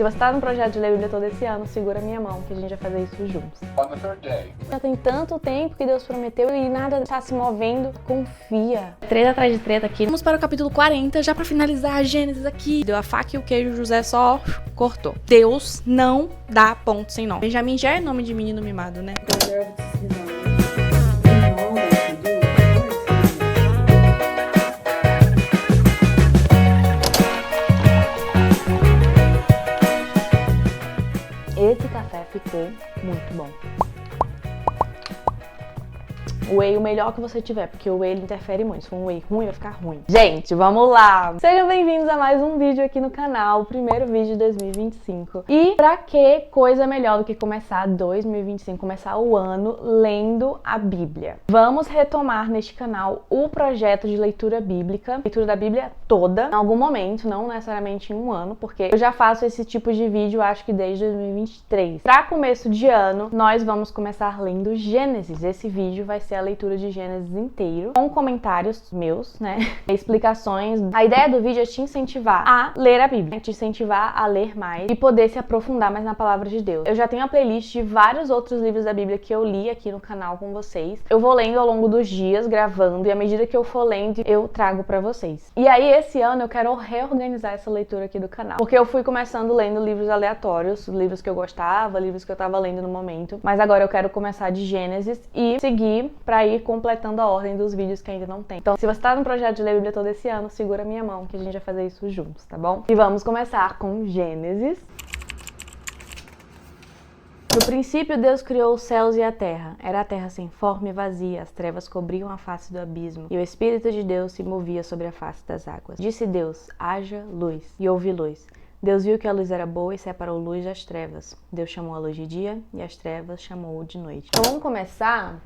Se você tá no projeto de ler a Bíblia todo esse ano, segura a minha mão que a gente vai fazer isso juntos. On the third day. Já tem tanto tempo que Deus prometeu e nada tá se movendo. Confia. Treta atrás de treta aqui. Vamos para o capítulo 40, já pra finalizar a Gênesis aqui. Deu a faca e o queijo, José só cortou. Deus não dá ponto sem nó. Benjamin já é nome de menino mimado, né? Esse café ficou muito bom. O whey o melhor que você tiver, porque o whey ele interfere muito. Se for um whey ruim, vai ficar ruim. Gente, vamos lá! Sejam bem-vindos a mais um vídeo aqui no canal, o primeiro vídeo de 2025. E pra que coisa melhor do que começar 2025, começar o ano lendo a Bíblia? Vamos retomar neste canal o projeto de leitura bíblica, leitura da Bíblia toda, em algum momento, não necessariamente em um ano, porque eu já faço esse tipo de vídeo, acho que desde 2023. Pra começo de ano, nós vamos começar lendo Gênesis. Esse vídeo vai ser a leitura de Gênesis inteiro, com comentários meus, né? Explicações. A ideia do vídeo é te incentivar a ler a Bíblia, te incentivar a ler mais e poder se aprofundar mais na palavra de Deus. Eu já tenho a playlist de vários outros livros da Bíblia que eu li aqui no canal com vocês. Eu vou lendo ao longo dos dias, gravando, e à medida que eu for lendo, eu trago pra vocês. E aí, esse ano, eu quero reorganizar essa leitura aqui do canal, porque eu fui começando lendo livros aleatórios, livros que eu gostava, livros que eu tava lendo no momento, mas agora eu quero começar de Gênesis e seguir pra ir completando a ordem dos vídeos que ainda não tem. Então, se você tá no projeto de ler a Bíblia todo esse ano, segura a minha mão que a gente vai fazer isso juntos, tá bom? E vamos começar com Gênesis. No princípio, Deus criou os céus e a terra. Era a terra sem forma e vazia, as trevas cobriam a face do abismo, e o Espírito de Deus se movia sobre a face das águas. Disse Deus, haja luz, e houve luz. Deus viu que a luz era boa e separou luz das trevas. Deus chamou a luz de dia, e as trevas chamou de noite. Então, vamos começar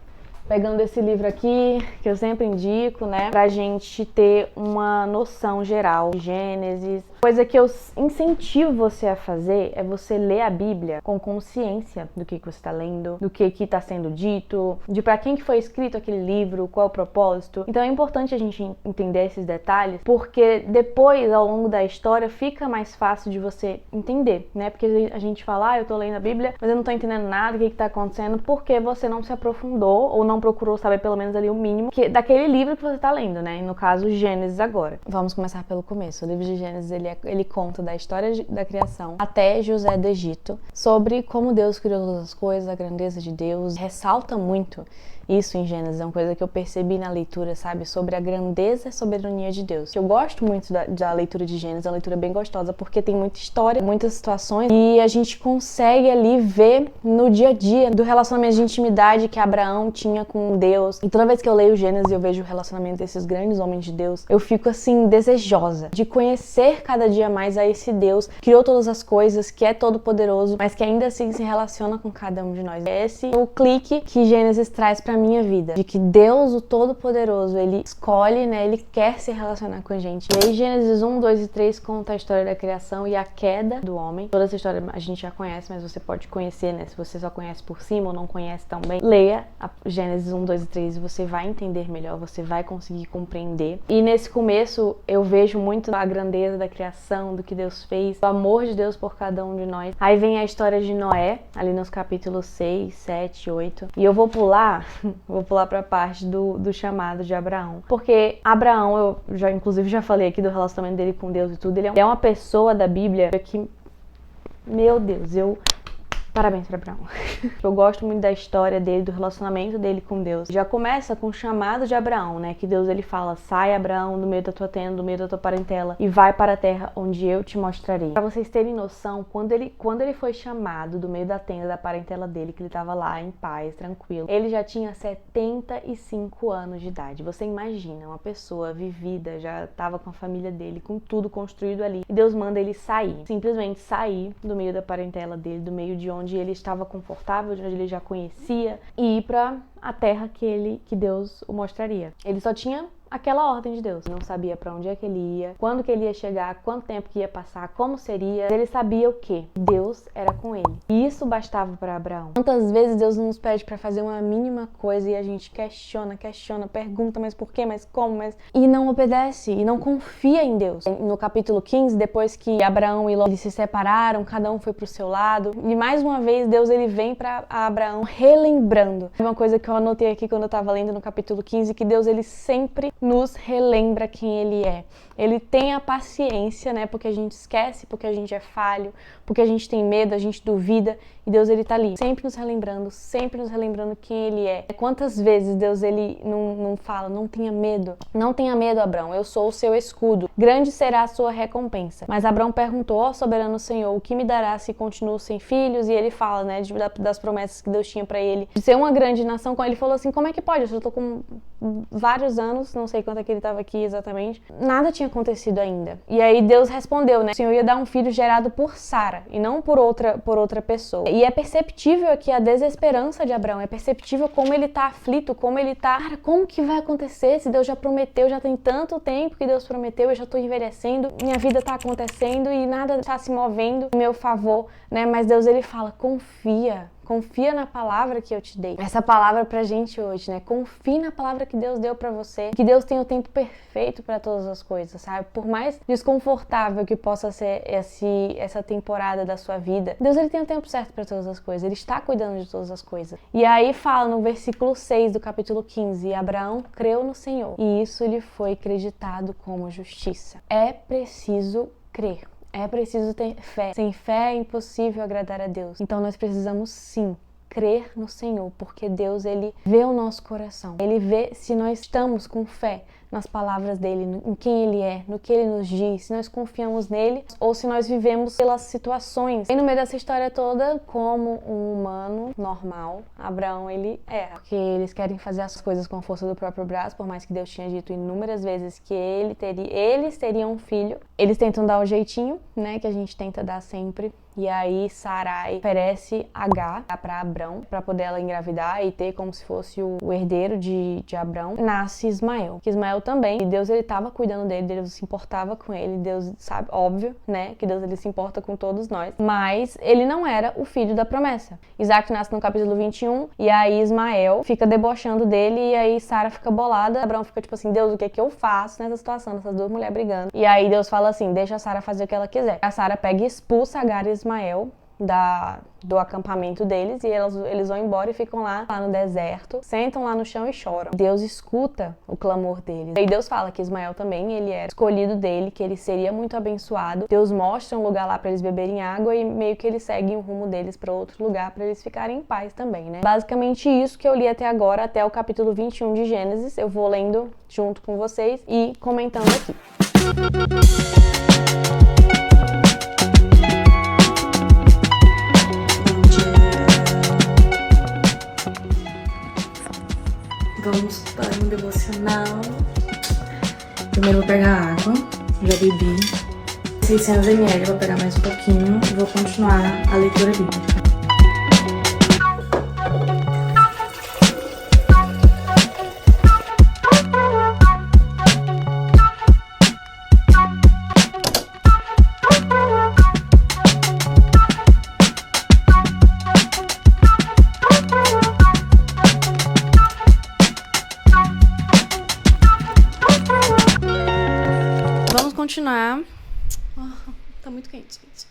pegando esse livro aqui, que eu sempre indico, né? Pra gente ter uma noção geral de Gênesis. Coisa que eu incentivo você a fazer é você ler a Bíblia com consciência do que você tá lendo, do que tá sendo dito, de pra quem que foi escrito aquele livro, qual é o propósito. Então é importante a gente entender esses detalhes, porque depois, ao longo da história, fica mais fácil de você entender, né? Porque a gente fala, eu tô lendo a Bíblia, mas eu não tô entendendo nada, o que tá acontecendo, porque você não se aprofundou ou não procurou saber pelo menos ali o mínimo daquele livro que você tá lendo, né? E no caso, Gênesis agora. Vamos começar pelo começo. O livro de Gênesis, ele conta da história da criação até José do Egito, sobre como Deus criou todas as coisas, a grandeza de Deus. Ressalta muito isso em Gênesis, é uma coisa que eu percebi na leitura, sabe? Sobre a grandeza e soberania de Deus. Eu gosto muito da leitura de Gênesis, é uma leitura bem gostosa, porque tem muita história, muitas situações, e a gente consegue ali ver no dia a dia do relacionamento de intimidade que Abraão tinha com Deus. E toda vez que eu leio Gênesis e eu vejo o relacionamento desses grandes homens de Deus, eu fico assim, desejosa de conhecer cada dia mais a esse Deus que criou todas as coisas, que é todo poderoso, mas que ainda assim se relaciona com cada um de nós. Esse é o clique que Gênesis traz pra minha vida, de que Deus, o Todo-Poderoso, ele escolhe, né, ele quer se relacionar com a gente. E aí Gênesis 1, 2 e 3 conta a história da criação e a queda do homem. Toda essa história a gente já conhece, mas você pode conhecer, né, se você só conhece por cima ou não conhece tão bem, leia a Gênesis 1, 2 e 3 e você vai entender melhor, você vai conseguir compreender. E nesse começo eu vejo muito a grandeza da criação, do que Deus fez, o amor de Deus por cada um de nós. Aí vem a história de Noé, ali nos capítulos 6, 7, 8. E eu vou pular pra parte do chamado de Abraão. Porque Abraão, inclusive já falei aqui do relacionamento dele com Deus e tudo, ele é uma pessoa da Bíblia que, meu Deus, parabéns para Abraão. Eu gosto muito da história dele, do relacionamento dele com Deus. Já começa com o chamado de Abraão, né? Que Deus ele fala, sai Abraão do meio da tua tenda, do meio da tua parentela e vai para a terra onde eu te mostrarei. Para vocês terem noção, quando ele foi chamado do meio da tenda da parentela dele, que ele estava lá em paz, tranquilo, ele já tinha 75 anos de idade. Você imagina, uma pessoa vivida, já estava com a família dele, com tudo construído ali. E Deus manda ele sair, simplesmente sair do meio da parentela dele, do meio de onde ele estava confortável, de onde ele já conhecia, e ir para a terra que Deus o mostraria. Ele só tinha aquela ordem de Deus. Não sabia para onde é que ele ia, quando que ele ia chegar, quanto tempo que ia passar, como seria. Ele sabia o quê? Deus era com ele. E isso bastava para Abraão. Quantas vezes Deus nos pede para fazer uma mínima coisa e a gente questiona, pergunta, mas por quê, mas como, e não obedece, e não confia em Deus. No capítulo 15, depois que Abraão e Ló se separaram, cada um foi pro seu lado, e mais uma vez Deus ele vem para Abraão relembrando. Uma coisa que eu anotei aqui quando eu tava lendo no capítulo 15, que Deus ele sempre nos relembra quem ele é. Ele tem a paciência, né? Porque a gente esquece, porque a gente é falho, porque a gente tem medo, a gente duvida. E Deus, ele tá ali, sempre nos relembrando quem ele é. Quantas vezes Deus, ele não fala, não tenha medo, Abraão, eu sou o seu escudo, grande será a sua recompensa. Mas Abraão perguntou, ó soberano Senhor, o que me dará se continuo sem filhos? E ele fala, né, das promessas que Deus tinha pra ele, de ser uma grande nação. Ele falou assim, como é que pode? Eu já tô com vários anos, não sei quanto é que ele tava aqui exatamente, nada tinha acontecido ainda. E aí Deus respondeu, né, o Senhor ia dar um filho gerado por Sara, e não por outra pessoa. E é perceptível aqui a desesperança de Abraão, é perceptível como ele tá aflito, como ele tá, cara, como que vai acontecer se Deus já prometeu, já tem tanto tempo que Deus prometeu, eu já tô envelhecendo, minha vida tá acontecendo e nada tá se movendo em meu favor, né? Mas Deus, ele fala, confia na palavra que eu te dei. Essa palavra pra gente hoje, né? Confie na palavra que Deus deu pra você. Que Deus tem o tempo perfeito pra todas as coisas, sabe? Por mais desconfortável que possa ser essa temporada da sua vida, Deus, ele tem o tempo certo pra todas as coisas. Ele está cuidando de todas as coisas. E aí fala no versículo 6 do capítulo 15, e Abraão creu no Senhor, e isso lhe foi acreditado como justiça. É preciso crer. É preciso ter fé. Sem fé é impossível agradar a Deus. Então nós precisamos sim crer no Senhor, porque Deus, ele vê o nosso coração. Ele vê se nós estamos com fé nas palavras dele, em quem ele é, no que ele nos diz, se nós confiamos nele ou se nós vivemos pelas situações. E no meio dessa história toda, como um humano normal, Abraão, ele erra. Porque eles querem fazer as coisas com a força do próprio braço, por mais que Deus tinha dito inúmeras vezes que eles teriam um filho. Eles tentam dar o jeitinho, né, que a gente tenta dar sempre. E aí Sarai oferece Agar para Abrão, para poder ela engravidar e ter como se fosse o herdeiro de Abrão. Nasce Ismael, que Ismael também, e Deus, ele estava cuidando dele, Deus se importava com ele, Deus sabe, óbvio, né, que Deus, ele se importa com todos nós, mas ele não era o filho da promessa. Isaac nasce no capítulo 21, e aí Ismael fica debochando dele, e aí Sara fica bolada, Abrão fica tipo assim, Deus, o que é que eu faço nessa situação, dessas duas mulheres brigando? E aí Deus fala assim, deixa a Sara fazer o que ela quiser. A Sara pega e expulsa Agar e Ismael do acampamento deles, e eles vão embora e ficam lá no deserto, sentam lá no chão e choram. Deus escuta o clamor deles. E Deus fala que Ismael também, ele era escolhido dele, que ele seria muito abençoado. Deus mostra um lugar lá para eles beberem água e meio que eles seguem o rumo deles para outro lugar para eles ficarem em paz também, né? Basicamente isso que eu li até agora, até o capítulo 21 de Gênesis. Eu vou lendo junto com vocês e comentando aqui. Vamos para um devocional. Primeiro vou pegar água, já bebi. 600 ml, vou pegar mais um pouquinho e vou continuar a leitura bíblica. Continuar. Tá muito quente, gente.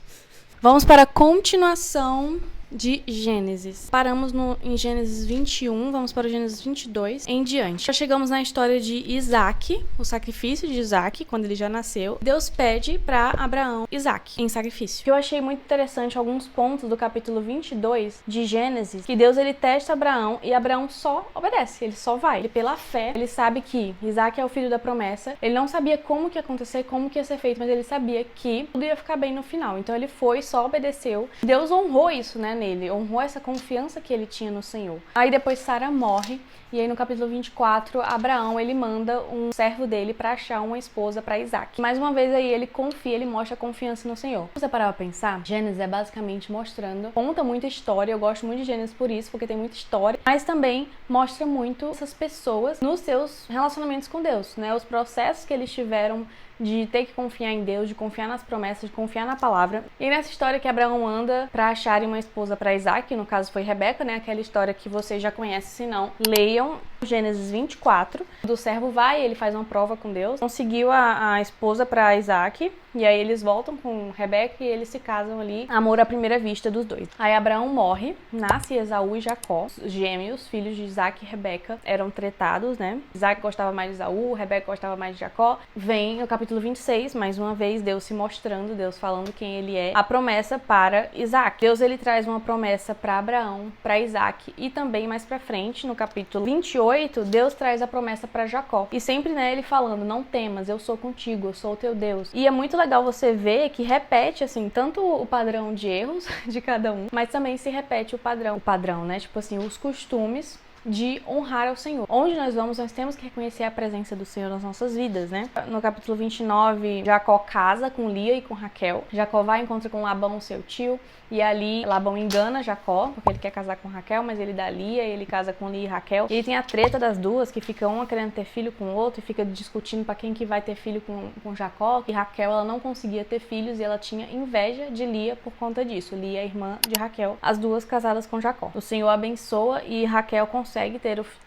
Vamos para a continuação de Gênesis. Paramos em Gênesis 21, vamos para o Gênesis 22 em diante. Já chegamos na história de Isaac, o sacrifício de Isaac, quando ele já nasceu. Deus pede para Abraão Isaac em sacrifício. Eu achei muito interessante alguns pontos do capítulo 22 de Gênesis, que Deus, ele testa Abraão e Abraão só obedece, ele só vai. Ele, pela fé, ele sabe que Isaac é o filho da promessa. Ele não sabia como que ia acontecer, como que ia ser feito, mas ele sabia que tudo ia ficar bem no final. Então ele foi, só obedeceu. Deus honrou isso, né, nele, honrou essa confiança que ele tinha no Senhor. Aí depois Sara morre, e aí no capítulo 24, Abraão, ele manda um servo dele para achar uma esposa para Isaac. Mais uma vez aí ele confia, ele mostra confiança no Senhor. Se você parar pra pensar, Gênesis é basicamente mostrando, conta muita história, eu gosto muito de Gênesis por isso, porque tem muita história, mas também mostra muito essas pessoas nos seus relacionamentos com Deus, né? Os processos que eles tiveram de ter que confiar em Deus, de confiar nas promessas, de confiar na palavra. E nessa história que Abraão anda para acharem uma esposa para Isaac, no caso foi Rebeca, né? Aquela história que vocês já conhecem, se não, leiam Gênesis 24. Do servo vai, ele faz uma prova com Deus, conseguiu a esposa para Isaac, e aí eles voltam com Rebeca e eles se casam ali, amor à primeira vista dos dois. Aí Abraão morre, nasce Esaú e Jacó, os gêmeos, filhos de Isaac e Rebeca, eram tretados, né? Isaac gostava mais de Esaú, Rebeca gostava mais de Jacó. Vem o capítulo 26, mais uma vez, Deus se mostrando, Deus falando quem ele é, a promessa para Isaac. Deus, ele traz uma promessa para Abraão, para Isaac, e também mais pra frente, no capítulo 28, Deus traz a promessa para Jacó. E sempre, né, ele falando, não temas, eu sou contigo, eu sou o teu Deus. E é muito legal você ver que repete, assim, tanto o padrão de erros de cada um, mas também se repete o padrão, né, tipo assim, os costumes de honrar ao Senhor. Onde nós vamos, nós temos que reconhecer a presença do Senhor nas nossas vidas, né? No capítulo 29, Jacó casa com Lia e com Raquel. Jacó vai e encontra com Labão, seu tio, e ali Labão engana Jacó, porque ele quer casar com Raquel, mas ele dá Lia, e ele casa com Lia e Raquel. E aí tem a treta das duas, que fica uma querendo ter filho com o outro, e fica discutindo pra quem que vai ter filho com Jacó, que Raquel, ela não conseguia ter filhos, e ela tinha inveja de Lia por conta disso. Lia é irmã de Raquel, as duas casadas com Jacó. O Senhor abençoa e Raquel consegue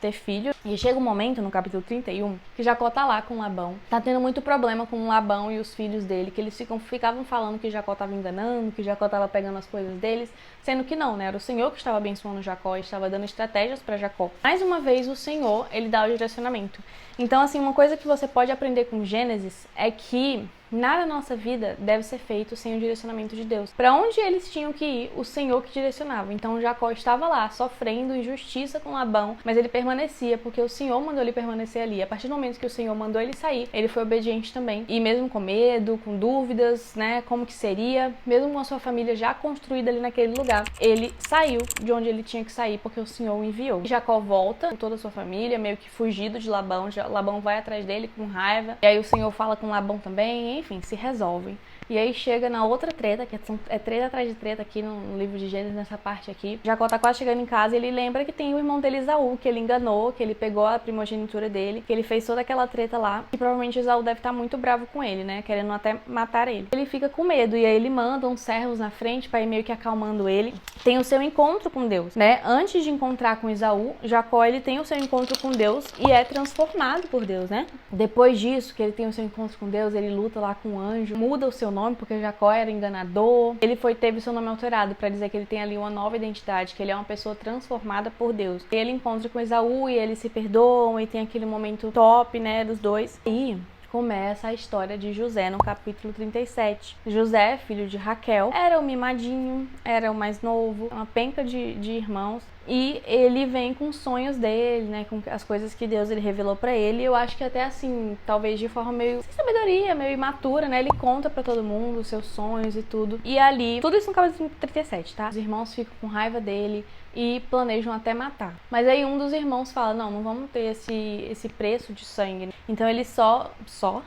ter filho. E chega um momento, no capítulo 31, que Jacó tá lá com Labão. Tá tendo muito problema com Labão e os filhos dele, que eles ficavam falando que Jacó tava enganando, que Jacó tava pegando as coisas deles, sendo que não, né? Era o Senhor que estava abençoando Jacó e estava dando estratégias para Jacó. Mais uma vez, o Senhor, ele dá o direcionamento. Então, assim, uma coisa que você pode aprender com Gênesis é que nada na nossa vida deve ser feito sem o direcionamento de Deus. Para onde eles tinham que ir, o Senhor que direcionava. Então Jacó estava lá, sofrendo injustiça com Labão, mas ele permanecia, porque o Senhor mandou ele permanecer ali. A partir do momento que o Senhor mandou ele sair, ele foi obediente também. E mesmo com medo, com dúvidas, né, como que seria, mesmo com a sua família já construída ali naquele lugar, ele saiu de onde ele tinha que sair, porque o Senhor o enviou. E Jacó volta com toda a sua família, meio que fugido de Labão. Labão vai atrás dele com raiva, e aí o Senhor fala com Labão também, enfim, se resolvem. E aí chega na outra treta, que é treta atrás de treta aqui no livro de Gênesis, nessa parte aqui. Jacó tá quase chegando em casa e ele lembra que tem o irmão dele, Esaú, que ele enganou, que ele pegou a primogenitura dele, que ele fez toda aquela treta lá. E provavelmente Esaú deve estar muito bravo com ele, né? Querendo até matar ele. Ele fica com medo e aí ele manda uns servos na frente pra ir meio que acalmando ele. Tem o seu encontro com Deus, né? Antes de encontrar com Esaú, Jacó, ele tem o seu encontro com Deus e é transformado por Deus, né? Depois disso, que ele tem o seu encontro com Deus, ele luta lá com o anjo, muda o seu nome, porque Jacó era enganador. Ele teve seu nome alterado para dizer que ele tem ali uma nova identidade, que ele é uma pessoa transformada por Deus. E ele encontra com Esaú e eles se perdoam e tem aquele momento top, né, dos dois. E começa a história de José no capítulo 37. José, filho de Raquel, era o mimadinho, era o mais novo, uma penca de irmãos. E ele vem com os sonhos dele, né, com as coisas que Deus ele revelou pra ele. E eu acho que até assim, talvez de forma meio sem sabedoria, meio imatura, né, ele conta pra todo mundo os seus sonhos e tudo. E ali, tudo isso no capítulo 37, tá? Os irmãos ficam com raiva dele e planejam até matar. Mas aí um dos irmãos fala, não vamos ter esse preço de sangue. Então eles só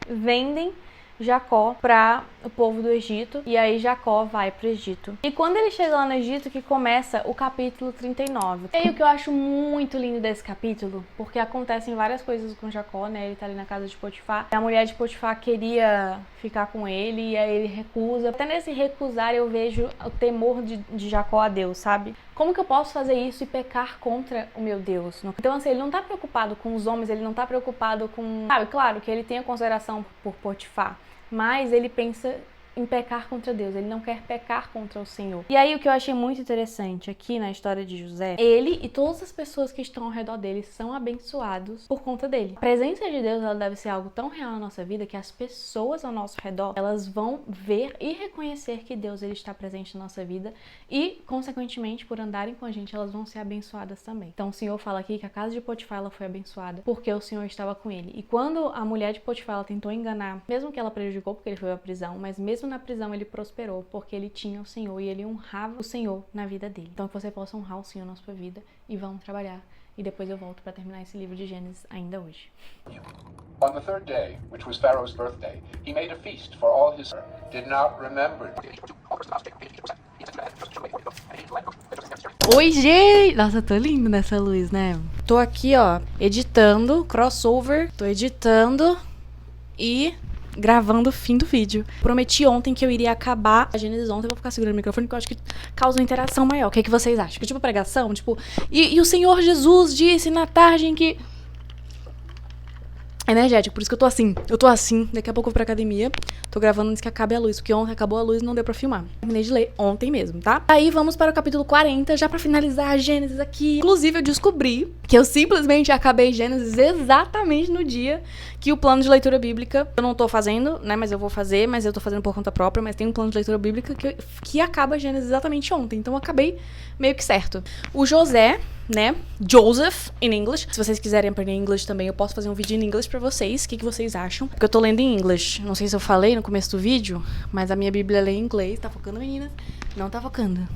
vendem Jacó para o povo do Egito, e aí Jacó vai para o Egito. E quando ele chega lá no Egito, que começa o capítulo 39. E aí o que eu acho muito lindo desse capítulo, porque acontecem várias coisas com Jacó, né? Ele tá ali na casa de Potifar. A mulher de Potifar queria ficar com ele, e aí ele recusa. Até nesse recusar eu vejo o temor de Jacó a Deus, sabe? Como que eu posso fazer isso e pecar contra o meu Deus? Então, assim, ele não tá preocupado com os homens, ele não tá preocupado com... Sabe, claro que ele tem a consideração por Potifar, mas ele pensa em pecar contra Deus, ele não quer pecar contra o Senhor. E aí o que eu achei muito interessante aqui na história de José, ele e todas as pessoas que estão ao redor dele são abençoados por conta dele. A presença de Deus, ela deve ser algo tão real na nossa vida que as pessoas ao nosso redor, elas vão ver e reconhecer que Deus ele está presente na nossa vida e, consequentemente, por andarem com a gente, elas vão ser abençoadas também. Então o Senhor fala aqui que a casa de Potifar ela foi abençoada porque o Senhor estava com ele. E quando a mulher de Potifar ela tentou enganar, mesmo que ela prejudicou porque ele foi à prisão, mas mesmo mesmo na prisão ele prosperou, porque ele tinha o Senhor e ele honrava o Senhor na vida dele. Então que você possa honrar o Senhor na sua vida e vamos trabalhar. E depois eu volto para terminar esse livro de Gênesis ainda hoje. On the third day, which was Pharaoh's birthday, he made a feast for all his did not remember. Oi, gente! Nossa, tô lindo nessa luz, né? Tô aqui, ó, editando, crossover, tô editando e gravando o fim do vídeo. Prometi ontem que eu iria acabar a Gênesis ontem. Eu vou ficar segurando o microfone porque eu acho que causa uma interação maior. O que é que vocês acham? Que tipo pregação? Tipo, e o Senhor Jesus disse na tarde que... Energético, por isso que eu tô assim, daqui a pouco eu vou pra academia, tô gravando antes que acabe a luz, porque ontem acabou a luz e não deu pra filmar. Terminei de ler ontem mesmo, tá? Aí vamos para o capítulo 40, já pra finalizar a Gênesis aqui. Inclusive eu descobri que eu simplesmente acabei Gênesis exatamente no dia que o plano de leitura bíblica, eu não tô fazendo, né, mas eu vou fazer, mas eu tô fazendo por conta própria, mas tem um plano de leitura bíblica que acaba Gênesis exatamente ontem, então eu acabei meio que certo. O José, né, Joseph, in English. Se vocês quiserem aprender inglês também, eu posso fazer um vídeo em inglês pra vocês. O que vocês acham? Porque eu tô lendo em inglês. Não sei se eu falei no começo do vídeo, mas a minha Bíblia lê em inglês. Tá focando, meninas? Não tá focando.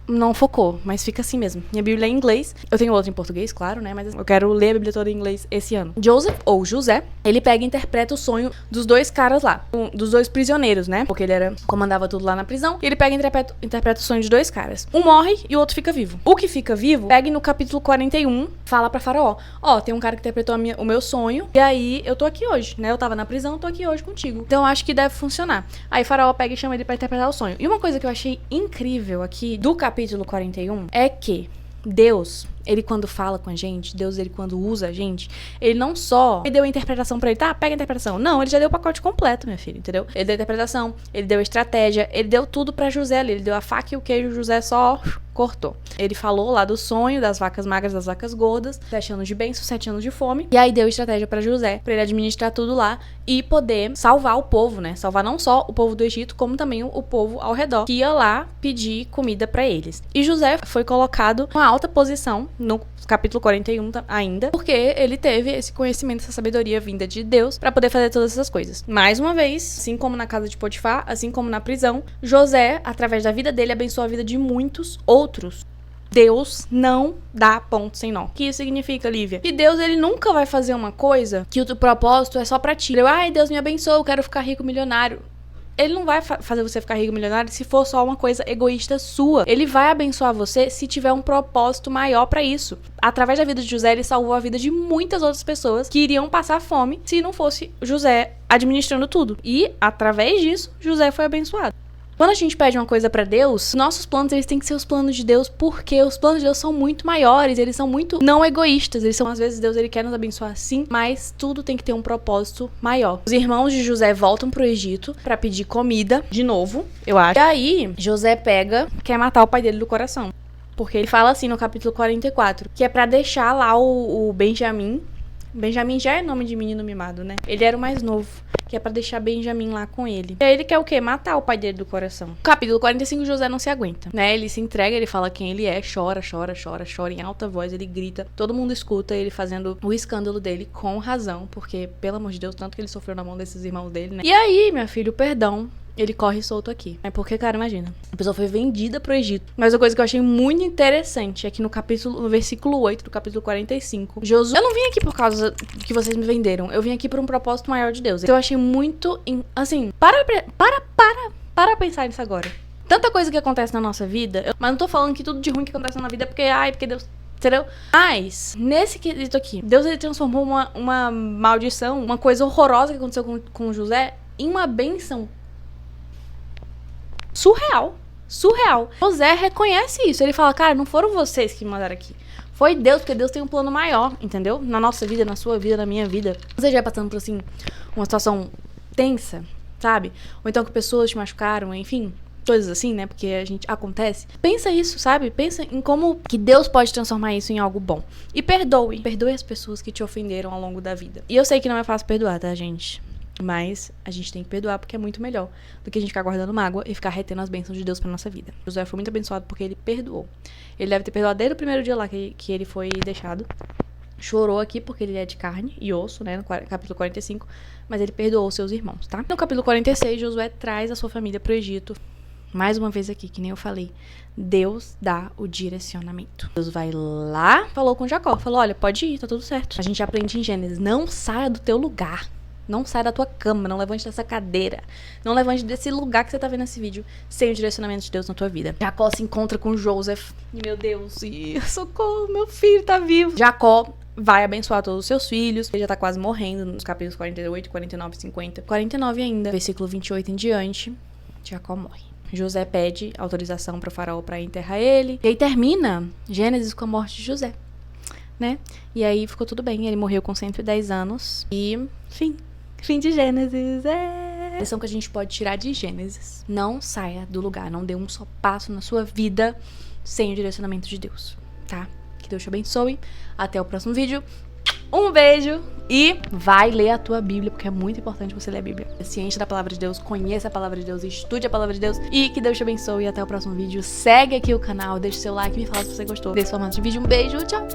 Não focou, mas fica assim mesmo. Minha Bíblia é em inglês. Eu tenho outra em português, claro, né? Mas eu quero ler a Bíblia toda em inglês esse ano. Joseph, ou José, ele pega e interpreta o sonho dos dois caras lá. Dos dois prisioneiros, né? Porque ele comandava tudo lá na prisão. E ele pega e interpreta o sonho de dois caras. Um morre e o outro fica vivo. O que fica vivo, pega no capítulo 41, fala pra Faraó. Ó, tem um cara que interpretou o meu sonho. E aí, eu tô aqui hoje, né? Eu tava na prisão, tô aqui hoje contigo. Então, eu acho que deve funcionar. Aí, Faraó pega e chama ele pra interpretar o sonho. E uma coisa que eu achei incrível aqui do capítulo 41 é que Deus, ele quando fala com a gente, Deus, ele quando usa a gente, ele não só deu a interpretação pra ele, tá, pega a interpretação. Não, ele já deu o pacote completo, minha filha, entendeu? Ele deu a interpretação, ele deu a estratégia, ele deu tudo pra José ali, ele deu a faca e o queijo, José só cortou. Ele falou lá do sonho, das vacas magras, das vacas gordas, 7 anos de bênção, 7 anos de fome, e aí deu estratégia pra José, pra ele administrar tudo lá e poder salvar o povo, né? Salvar não só o povo do Egito, como também o povo ao redor, que ia lá pedir comida pra eles. E José foi colocado em uma alta posição no capítulo 41 ainda, porque ele teve esse conhecimento, essa sabedoria vinda de Deus pra poder fazer todas essas coisas. Mais uma vez, assim como na casa de Potifar, assim como na prisão, José, através da vida dele, abençoou a vida de muitos outros. Deus não dá ponto sem nó. O que isso significa, Lívia? Que Deus, ele nunca vai fazer uma coisa que o propósito é só pra ti. Ai, Deus me abençoa, eu quero ficar rico, milionário. Ele não vai fazer você ficar rico, milionário se for só uma coisa egoísta sua. Ele vai abençoar você se tiver um propósito maior pra isso. Através da vida de José, ele salvou a vida de muitas outras pessoas que iriam passar fome se não fosse José administrando tudo. E, através disso, José foi abençoado. Quando a gente pede uma coisa pra Deus, nossos planos, eles têm que ser os planos de Deus, porque os planos de Deus são muito maiores, eles são muito não egoístas, eles são, às vezes, Deus, ele quer nos abençoar sim, mas tudo tem que ter um propósito maior. Os irmãos de José voltam pro Egito pra pedir comida, de novo, eu acho. E aí, José quer matar o pai dele do coração, porque ele fala assim no capítulo 44, que é pra deixar lá o Benjamim. Benjamim já é nome de menino mimado, né? Ele era o mais novo, que é pra deixar Benjamim lá com ele. E aí ele quer o quê? Matar o pai dele do coração. No capítulo 45, José não se aguenta, né? Ele se entrega, ele fala quem ele é, chora em alta voz, ele grita. Todo mundo escuta ele fazendo o escândalo dele com razão, porque, pelo amor de Deus, tanto que ele sofreu na mão desses irmãos dele, né? E aí, minha filha, o perdão, ele corre solto aqui. É porque, cara, imagina. A pessoa foi vendida pro Egito. Mas uma coisa que eu achei muito interessante é que no versículo 8 do capítulo 45, Josué... Eu não vim aqui por causa que vocês me venderam. Eu vim aqui por um propósito maior de Deus. Então eu achei muito... Assim, para pensar nisso agora. Tanta coisa que acontece na nossa vida, mas não tô falando que tudo de ruim que acontece na vida é porque Deus... Entendeu? Mas, nesse quesito aqui, Deus, ele transformou uma maldição, uma coisa horrorosa que aconteceu com José, em uma bênção surreal. José reconhece isso. Ele fala, cara, não foram vocês que me mandaram aqui. Foi Deus, porque Deus tem um plano maior, entendeu? Na nossa vida, na sua vida, na minha vida. Você já passando por, assim, uma situação tensa, sabe? Ou então que pessoas te machucaram, enfim, coisas assim, né? Porque a gente acontece. Pensa isso, sabe? Pensa em como que Deus pode transformar isso em algo bom. E perdoe. Perdoe as pessoas que te ofenderam ao longo da vida. E eu sei que não é fácil perdoar, tá, gente? Mas a gente tem que perdoar porque é muito melhor do que a gente ficar guardando mágoa e ficar retendo as bênçãos de Deus pra nossa vida. José foi muito abençoado porque ele perdoou. Ele deve ter perdoado desde o primeiro dia lá que ele foi deixado. chorou aqui porque ele é de carne e osso, né, no capítulo 45, mas ele perdoou seus irmãos, tá? No capítulo 46, Josué traz a sua família pro Egito. Mais uma vez aqui, que nem eu falei, Deus dá o direcionamento. Deus vai lá, falou com Jacó, falou, olha, pode ir, tá tudo certo. A gente aprende em Gênesis, não saia do teu lugar, não saia da tua cama, não levante dessa cadeira, não levante desse lugar que você tá vendo nesse vídeo, sem o direcionamento de Deus na tua vida. Jacó se encontra com Joseph, e meu Deus, socorro, meu filho tá vivo. Jacó vai abençoar todos os seus filhos. Ele já tá quase morrendo nos capítulos 48, 49, 50. 49 ainda, versículo 28 em diante, Jacó morre. José pede autorização para o faraó para enterrar ele. E aí termina Gênesis com a morte de José, né? E aí ficou tudo bem. Ele morreu com 110 anos. E fim de Gênesis. A lição que a gente pode tirar de Gênesis: não saia do lugar, não dê um só passo na sua vida sem o direcionamento de Deus, tá? Que Deus te abençoe. Até o próximo vídeo. Um beijo e vai ler a tua Bíblia, porque é muito importante você ler a Bíblia. Ciente da palavra de Deus, conheça a palavra de Deus, estude a palavra de Deus e que Deus te abençoe. E até o próximo vídeo. Segue aqui o canal, deixa seu like, me fala se você gostou desse formato de vídeo. Um beijo, tchau!